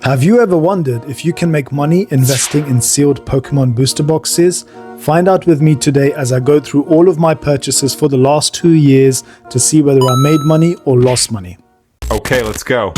Have you ever wondered if you can make money investing in sealed Pokemon booster boxes? Find out with me today as I go through all of my purchases for the last 2 years to see whether I made money or lost money. Okay, let's go.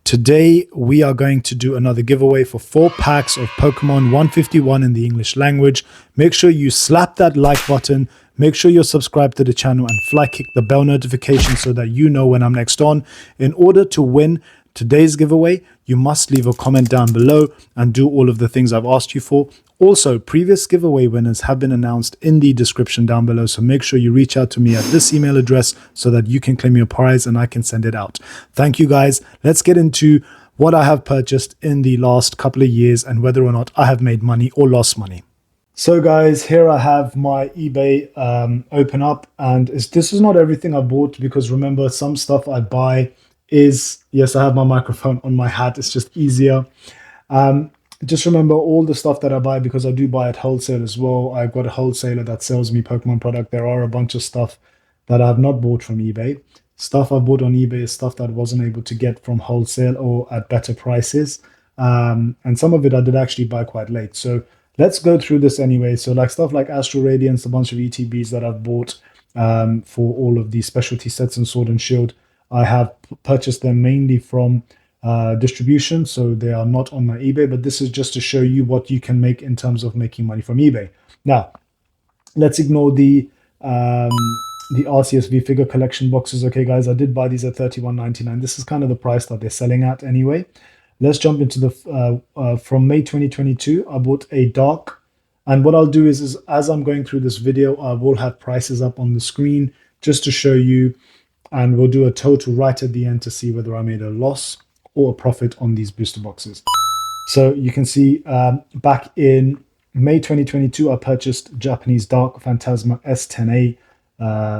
Today, we are going to do another giveaway for 4 packs of Pokemon 151 in the English language. Make sure you slap that like button, make sure you're subscribed to the channel and fly kick the bell notification so that you know when I'm next on. In order to win today's giveaway, you must leave a comment down below and do all of the things I've asked you for. Also, previous giveaway winners have been announced in the description down below, so make sure you reach out to me at this email address so that you can claim your prize and I can send it out. Thank you guys. Let's get into what I have purchased in the last couple of years and whether or not I have made money or lost money. So guys, here I have my eBay open up, and this is not everything I bought, because remember, some stuff I buy is, yes, I have my microphone on my hat, it's just easier. Just remember all the stuff that I buy, because I do buy at wholesale as well. I've got a wholesaler that sells me Pokemon product. There are a bunch of stuff that I've not bought from eBay. Stuff I bought on eBay is stuff that I wasn't able to get from wholesale or at better prices. And some of it I did actually buy quite late. So let's go through this anyway. So like stuff like Astral Radiance, a bunch of ETBs that I've bought for all of these specialty sets and Sword and Shield. I have purchased them mainly from distribution, so they are not on my eBay, but this is just to show you what you can make in terms of making money from eBay. Now, let's ignore the RCSV figure collection boxes. Okay, guys, I did buy these at $31.99. This is kind of the price that they're selling at anyway. Let's jump into the from May 2022. I bought a dark, and what I'll do is as I'm going through this video, I will have prices up on the screen just to show you, and we'll do a total right at the end to see whether I made a loss or a profit on these booster boxes. So you can see back in May 2022, I purchased Japanese Dark Phantasma S10A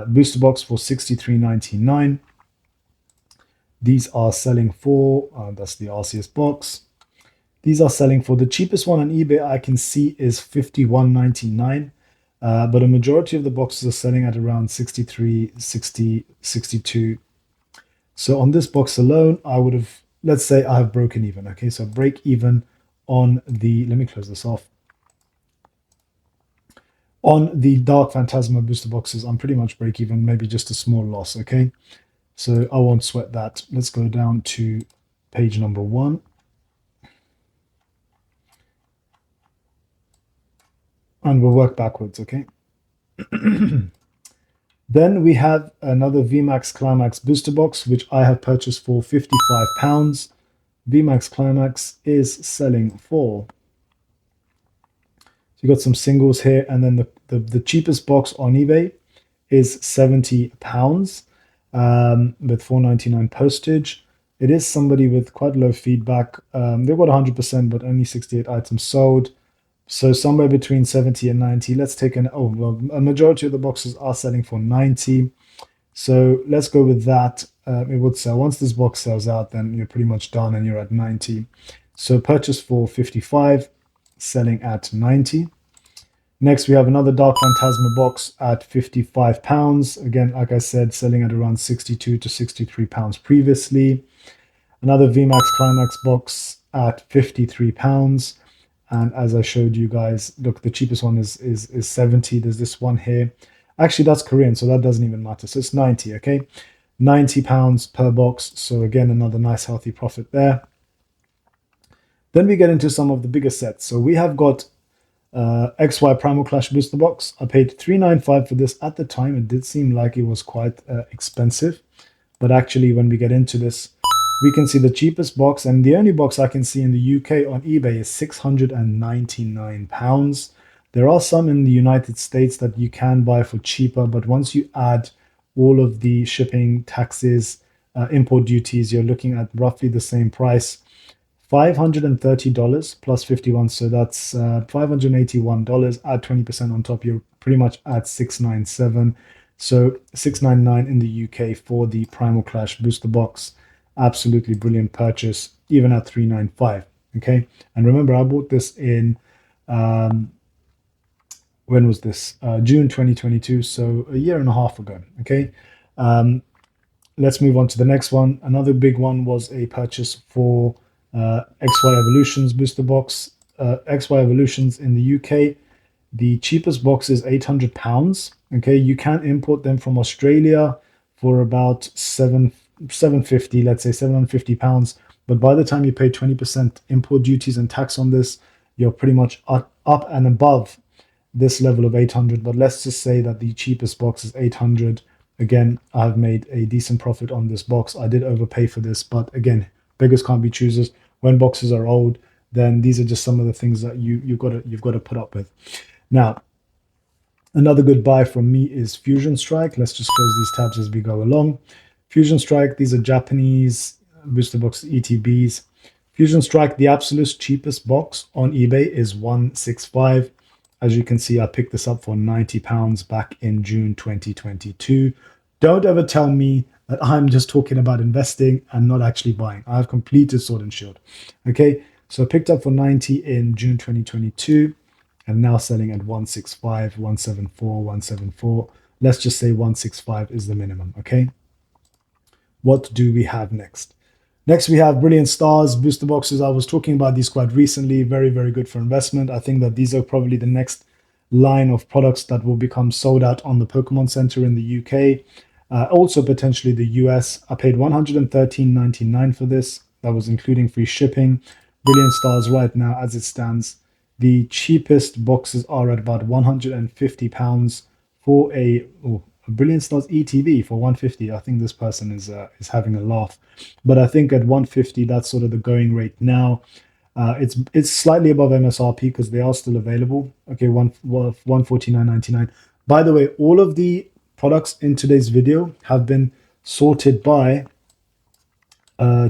booster box for $63.99. These are selling for, that's the RCS box. These are selling for, the cheapest one on eBay I can see is $51.99. But a majority of the boxes are selling at around $63, $60, $62. So on this box alone, I would have, let's say I have broken even. Okay, so break even on the, let me close this off. On the Dark Phantasma booster boxes, I'm pretty much break even, maybe just a small loss. Okay, so I won't sweat that. Let's go down to page number 1. And we'll work backwards, okay? Then we have another VMAX Climax booster box, which I have purchased for £55. VMAX Climax is selling for, so you got some singles here, and then the cheapest box on eBay is £70 with $4.99 postage. It is somebody with quite low feedback. They've got 100%, but only 68 items sold. So somewhere between 70 and 90. Let's take a majority of the boxes are selling for 90. So let's go with that. It would sell. Once this box sells out, then you're pretty much done and you're at 90. So purchase for 55, selling at 90. Next, we have another Dark Phantasma box at £55. Again, like I said, selling at around 62 to 63 pounds previously. Another VMAX Climax box at £53. And as I showed you guys, look, the cheapest one is 70. There's this one here. Actually, that's Korean, so that doesn't even matter. So it's 90, okay? £90 per box. So again, another nice healthy profit there. Then we get into some of the bigger sets. So we have got XY Primal Clash booster box. I paid $3.95 for this. At the time, it did seem like it was quite expensive. But actually, when we get into this, we can see the cheapest box, and the only box I can see in the UK on eBay is £699. There are some in the United States that you can buy for cheaper, but once you add all of the shipping, taxes, import duties, you're looking at roughly the same price. $530 plus 51, so that's $581. Add 20% on top, you're pretty much at $697. So $699 in the UK for the Primal Clash booster box. Absolutely brilliant purchase, even at $395. Okay, and remember, I bought this in when was this? June 2022, so a year and a half ago. Okay. Um, let's move on to the next one. Another big one was a purchase for XY Evolutions booster box. XY Evolutions in the UK. The cheapest box is £800. Okay, you can import them from Australia for about 750, let's say £750. But by the time you pay 20% import duties and tax on this, you're pretty much up and above this level of 800. But let's just say that the cheapest box is 800. Again, I've made a decent profit on this box. I did overpay for this, but again, beggars can't be choosers. When boxes are old, then these are just some of the things that you've got to put up with. Now, another good buy from me is Fusion Strike. Let's just close these tabs as we go along. Fusion Strike, these are Japanese booster box ETBs. Fusion Strike, the absolute cheapest box on eBay is 165. As you can see, I picked this up for £90 back in June 2022. Don't ever tell me that I'm just talking about investing and not actually buying. I've completed Sword and Shield. Okay, so I picked up for 90 in June 2022 and now selling at 165, 174, 174. Let's just say 165 is the minimum. Okay, what do we have next? Next, we have Brilliant Stars booster boxes. I was talking about these quite recently. Very, very good for investment. I think that these are probably the next line of products that will become sold out on the Pokemon Center in the UK. Also, potentially the US. I paid $113.99 for this. That was including free shipping. Brilliant Stars right now, as it stands, the cheapest boxes are at about £150 for a Brilliant Stars ETB for 150. I think this person is having a laugh, but I think at 150 that's sort of the going rate now. It's slightly above MSRP because they are still available. Okay, 149.99. By the way, all of the products in today's video have been sorted by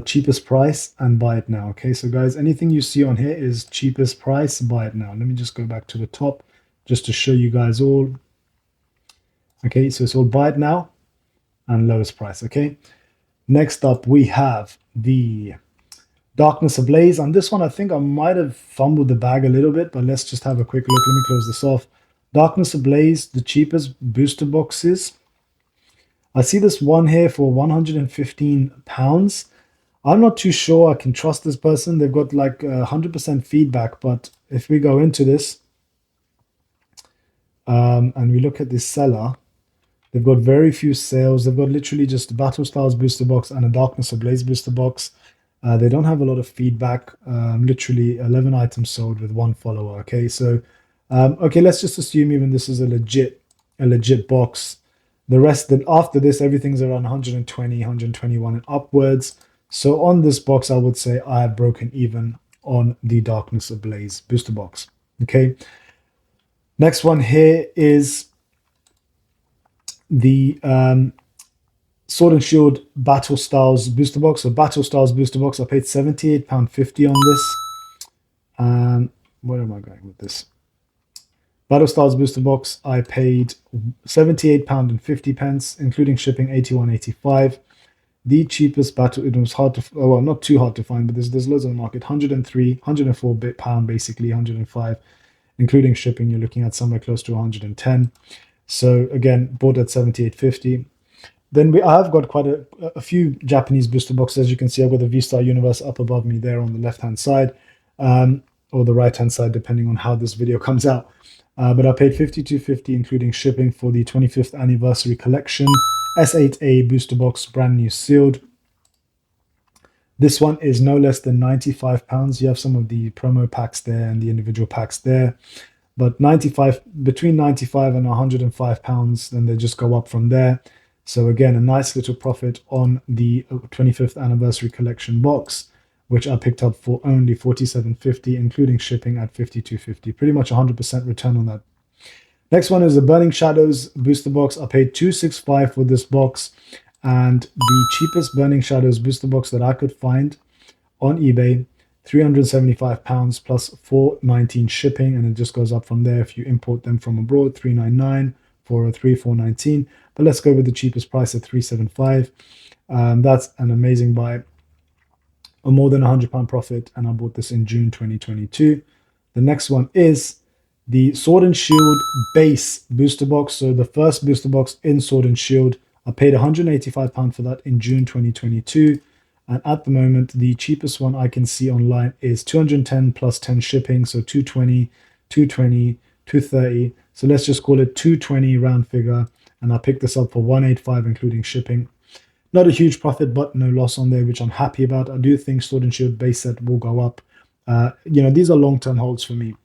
cheapest price and buy it now. Okay, so guys, anything you see on here is cheapest price, buy it now. Let me just go back to the top just to show you guys all. Okay, so it's all buy it now and lowest price. Okay, next up we have the Darkness Ablaze. On this one, I think I might have fumbled the bag a little bit, but let's just have a quick look. Let me close this off. Darkness Ablaze, the cheapest booster boxes. I see this one here for £115. I'm not too sure I can trust this person. They've got like 100% feedback, but if we go into this and we look at this seller, they've got very few sales. They've got literally just a Battle Styles booster box and a Darkness Ablaze booster box. They don't have a lot of feedback. Literally 11 items sold with one follower. Okay, so okay, let's just assume even this is a legit box. The rest, that after this, everything's around 120, 121 and upwards. So on this box, I would say I have broken even on the Darkness Ablaze booster box. Okay. Next one here is the Sword and Shield Battle Styles booster box. So Battle Styles booster box, I paid £78.50 on this. Where am I going with this? Battle Styles booster box, I paid £78.50, including shipping, 81.85. The cheapest battle, it was hard to, well, not too hard to find, but there's loads on the market. 103, 104 pound, basically 105, including shipping. You're looking at somewhere close to 110. So again, bought at 78.50. Then I have got quite a few Japanese booster boxes. As you can see, I've got the V-Star Universe up above me there on the left-hand side, or the right-hand side, depending on how this video comes out. But I paid $52.50, including shipping, for the 25th anniversary collection S8A booster box, brand new sealed. This one is no less than £95. You have some of the promo packs there and the individual packs there, but between 95 and £105, then they just go up from there. So again, a nice little profit on the 25th anniversary collection box, which I picked up for only $47.50, including shipping at $52.50. Pretty much 100% return on that. Next one is the Burning Shadows booster box. I paid $265 for this box, and the cheapest Burning Shadows booster box that I could find on eBay, £375 plus $419 shipping, and it just goes up from there. If you import them from abroad, $399, $403, $419. But let's go with the cheapest price at $375. That's an amazing buy. More than £100 profit, and I bought this in June 2022. The next one is The Sword and Shield base booster box, so the first booster box in Sword and Shield, I paid £185 for that in June 2022. And at the moment, the cheapest one I can see online is 210 plus 10 shipping, so 220, 220, 230. So let's just call it 220 round figure. And I picked this up for 185 including shipping. Not a huge profit, but no loss on there, which I'm happy about. I do think Sword and Shield base set will go up. These are long-term holds for me.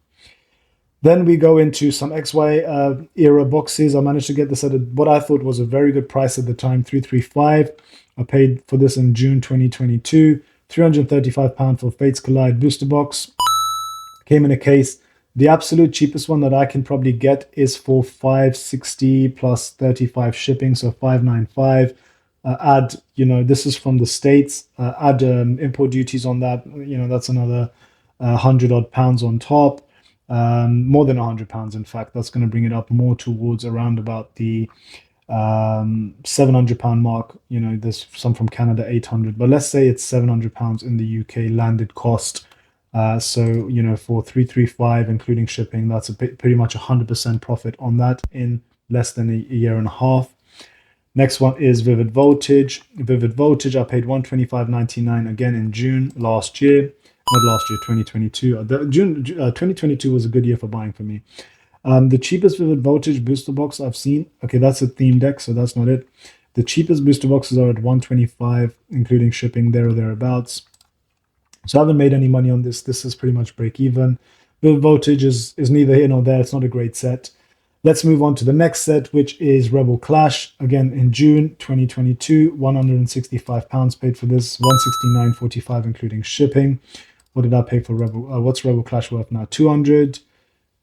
Then we go into some XY era boxes. I managed to get this at what I thought was a very good price at the time, 335. I paid for this in June 2022, £335 for Fates Collide booster box. Came in a case. The absolute cheapest one that I can probably get is for 560 plus 35 shipping, so 595. This is from the States. Add import duties on that. That's another 100 odd pounds on top. More than £100, in fact. That's going to bring it up more towards around about the £700 mark. There's some from Canada, 800, but let's say it's £700 in the UK landed cost. For 335 including shipping, that's pretty much 100% profit on that in less than a year and a half. Next one is Vivid Voltage. Vivid Voltage, I paid $125.99 again in June last year. Not last year, 2022. June 2022 was a good year for buying for me. The cheapest Vivid Voltage booster box I've seen. Okay, that's a theme deck, so that's not it. The cheapest booster boxes are at $125, including shipping, there or thereabouts. So I haven't made any money on this. This is pretty much break even. Vivid Voltage is neither here nor there. It's not a great set. Let's move on to the next set, which is Rebel Clash. Again, in June 2022, £165 paid for this, $169.45 including shipping. What did I pay for Rebel? What's Rebel Clash worth now? 200,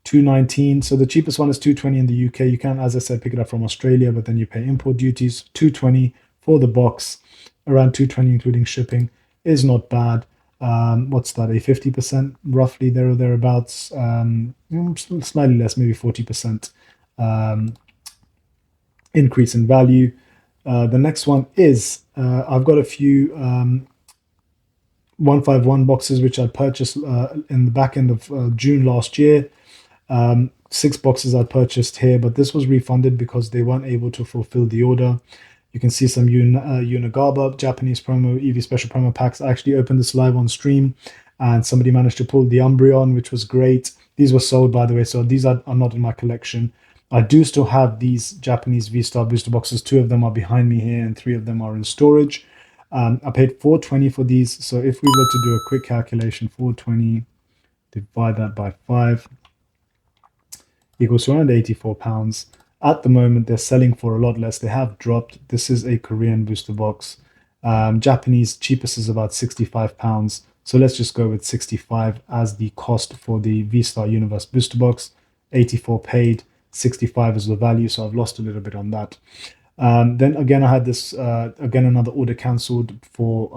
219. So the cheapest one is 220 in the UK. You can, as I said, pick it up from Australia, but then you pay import duties. 220 for the box, around 220 including shipping, is not bad. What's that? A 50% roughly there or thereabouts. Slightly less, maybe 40% increase in value. The next one is I've got a few 151 boxes which I purchased in the back end of June last year. 6 boxes I purchased here, but this was refunded because they weren't able to fulfill the order. You can see some Unigaba Japanese promo, EV special promo packs. I actually opened this live on stream and somebody managed to pull the Umbreon, which was great. These were sold, by the way, so these are not in my collection. I do still have these Japanese V-Star booster boxes. 2 of them are behind me here and 3 of them are in storage. I paid $420 for these. So if we were to do a quick calculation, 420, divide that by 5, equals around £84. At the moment, they're selling for a lot less. They have dropped. This is a Korean booster box. Japanese cheapest is about £65. So let's just go with 65 as the cost for the V-Star Universe booster box. 84 paid, 65 is the value. So I've lost a little bit on that. Then again, I had this, another order cancelled for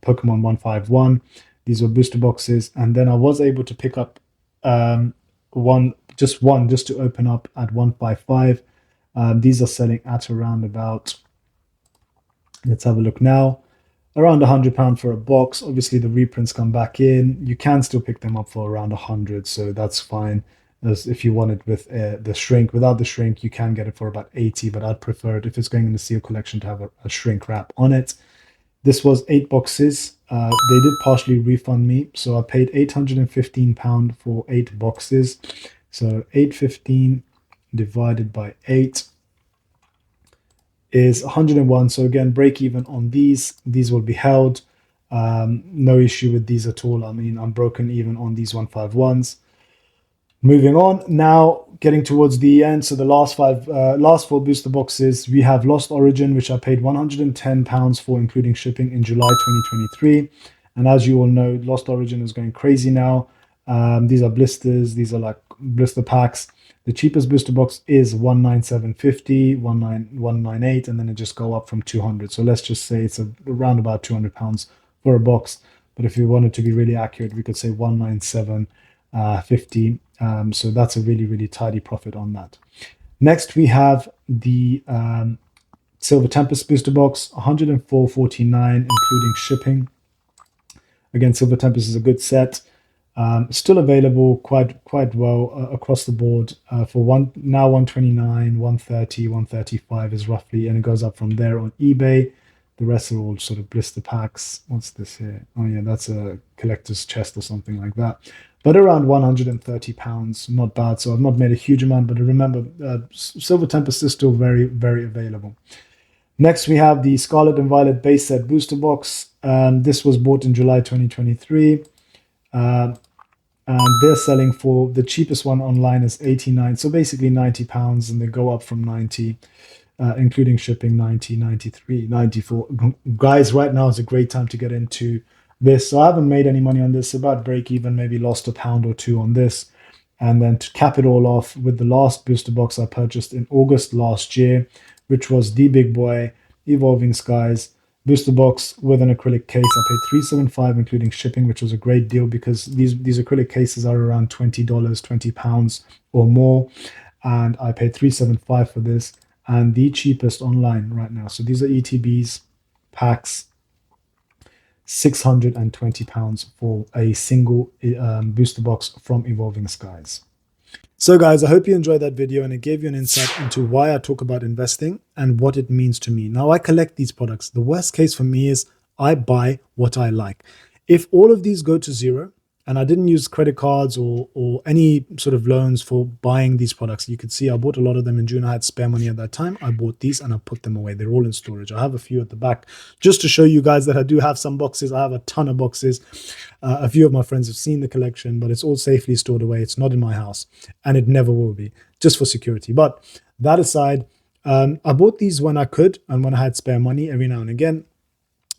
Pokemon 151. These were booster boxes. And then I was able to pick up one just to open up at 155. These are selling at around about, let's have a look now, around £100 for a box. Obviously the reprints come back in. You can still pick them up for around 100, so that's fine. As if you want it with the shrink. Without the shrink, you can get it for about 80, but I'd prefer it if it's going in the seal collection to have a shrink wrap on it. This was 8 boxes. They did partially refund me, so I paid £815 for 8 boxes. So 815 divided by 8 is 101. So again, break even on these. These will be held. No issue with these at all. I mean, I'm broken even on these 151s. Moving on now, getting towards the end. So the last 4 booster boxes, we have Lost Origin, which I paid £110 for, including shipping, in July 2023. And as you all know, Lost Origin is going crazy now. These are blisters. These are like blister packs. The cheapest booster box is 197.50, 198, and then it just go up from 200. So let's just say it's around about £200 for a box. But if you wanted to be really accurate, we could say 197.50. So that's a really, really tidy profit on that. Next, we have the Silver Tempest booster box, 104.49, including shipping. Again, Silver Tempest is a good set. Still available quite well across the board for one now 129, 130, 135 is roughly, and it goes up from there on eBay. The rest are all sort of blister packs. What's this here? Oh yeah, that's a collector's chest or something like that. But around £130, not bad. So I've not made a huge amount, but remember, Silver Tempest is still very available. Next, we have the Scarlet and Violet base set booster box. This was bought in July 2023. And they're selling for the cheapest one online is 89, so basically £90, and they go up from 90, including shipping, 90, 93, 94. Guys, right now is a great time to get into this. So I haven't made any money on this, about break even, maybe lost £1 or £2 on this. And then to cap it all off with the last booster box I purchased in August last year, which was the big boy Evolving Skies booster box with an acrylic case. I paid $375 including shipping, which was a great deal because these acrylic cases are around $20, £20 or more, and I paid $375 for this, and the cheapest online right now. So these are ETBs packs, £620 for a single booster box from Evolving Skies. So guys, I hope you enjoyed that video and it gave you an insight into why I talk about investing and what it means to me. Now, I collect these products. The worst case for me is I buy what I like. If all of these go to zero, and I didn't use credit cards or any sort of loans for buying these products. You could see I bought a lot of them in June. I had spare money at that time. I bought these and I put them away. They're all in storage. I have a few at the back just to show you guys that I do have some boxes. I have a ton of boxes. A few of my friends have seen the collection, but it's all safely stored away. It's not in my house and it never will be, just for security. But that aside, I bought these when I could and when I had spare money every now and again,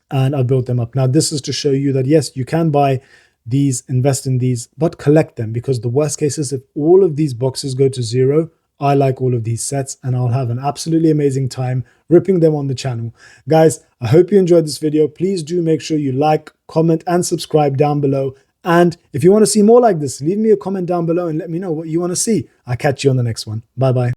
and I built them up. Now, this is to show you that, yes, you can buy these, invest in these, but collect them, because the worst case is if all of these boxes go to zero, I like all of these sets and I'll have an absolutely amazing time ripping them on the channel. Guys, I hope you enjoyed this video. Please do make sure you like, comment and subscribe down below. And if you want to see more like this, leave me a comment down below and let me know what you want to see. I'll catch you on the next one. Bye-bye.